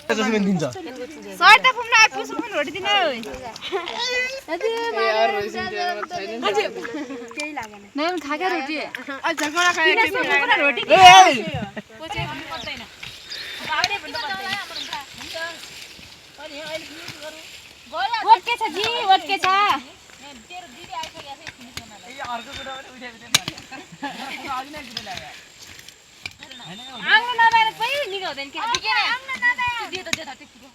जसले दिन्छ सयटा फुम्न आइपुग्छ पनि रोटी दिन ओइ केही लागेन नै खाके रोटी अझ झगडा खाए रोटी ए कोचे भन्नु पर्दैन बाउले भन्नु पर्दैन हुन्छ अनि अहिले फिनिश गरौँ वोट के छ जी वोट के छ तेरो दिदी आइसक्यो छ फिनिश गर्न ए अर्को कुरा पनि उठाएको थिएन अघि नै कुरा लाग्यो आउन नभएर पै निकाउँदैन के आउन नभएर दिए त जेठा त्यतिको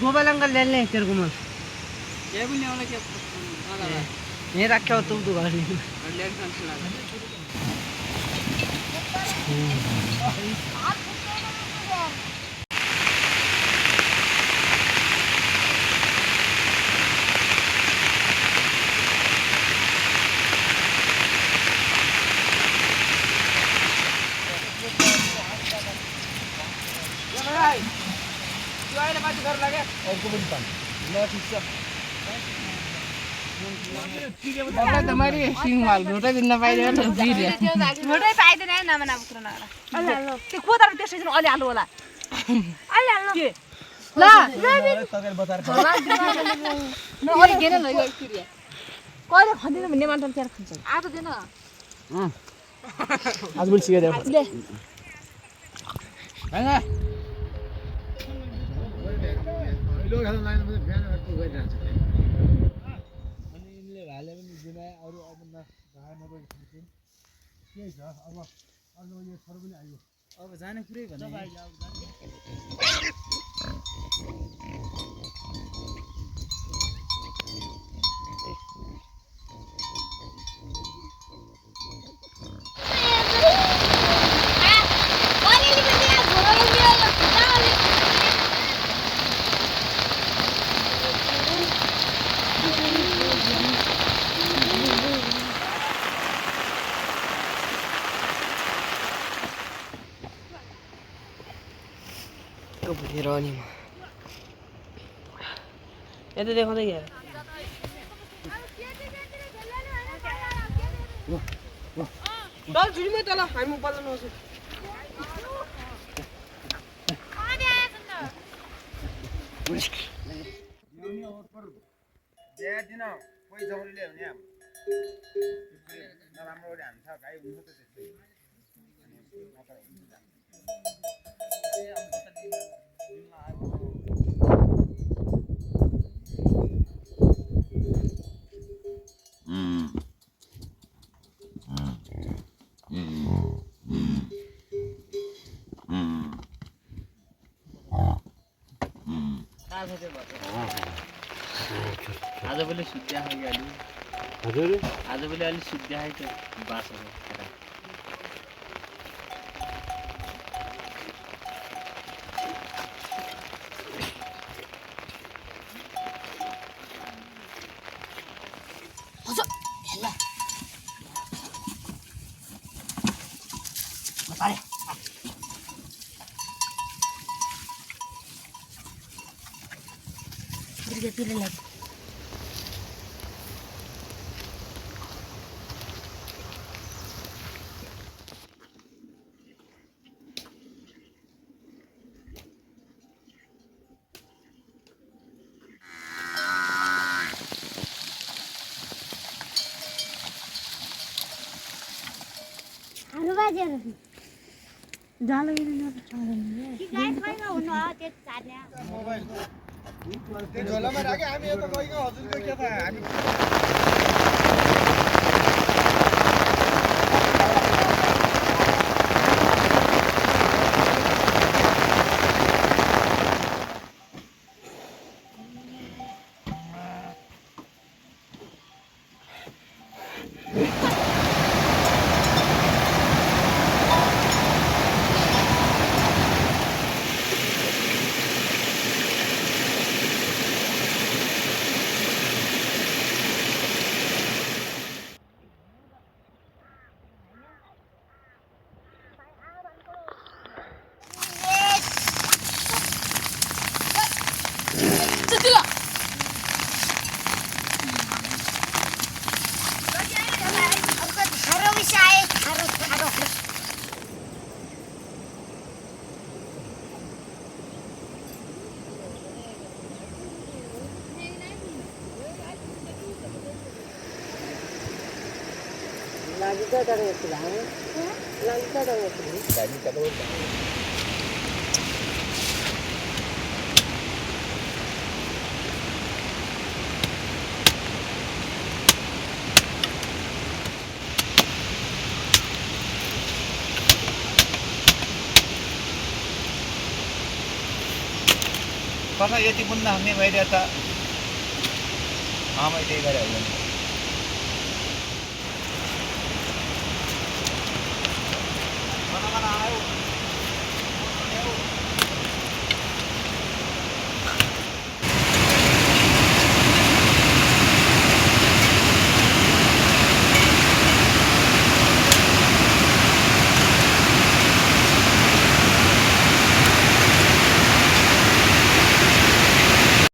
गोपाल अंकल ले ले तेरे को मत ये भी नहीं वाला क्या ये रखा हो तू तो गाड़ी लेट फंक्शन लगा तुम्हारी सिंगल रोटा दिन पाइदियो नि रोटै पाइदैन नाम नाम कुरा नगर अलि हाल्नु त्यो खोदार त्यसै चाहिँ अलि हाल्नु होला अलि हाल्नु के ल तगेर बतार न अलि गेन ल यो किरिया कहिले खन्दिन भन्ने मान्छे चाहिँ खान्छ आज देन आज बोल सिके दे ले हैन लोग हाल लाइन में फ्यान हटको गरिरहेछ अनि इनले भाले पनि दिमा अरु अब न गाय नगएको के छ अब अझ यो थर पनि आयो अब जाने कुरै भने रानी ये तो देखो तो क्या चल जुड़ी में चला हम ऊपर ना से दिन कोही जौलीले हुने अब नराम्रोले हान्छ गाई हुन्छ त त्यस्तै आज बोले सुत्या है अलि हजुर आज बोले अलि सुत्या है त बासको जालो गिर्नु चाहदैन कि गाई छैन हुनु हो त्यो चार्ने मोबाइल त्यो झोलामा राखे हामी यता गइको हजुरको के थाहा हामी कसं येते पुन्हा हमी माहिती आता हा माहिती आहे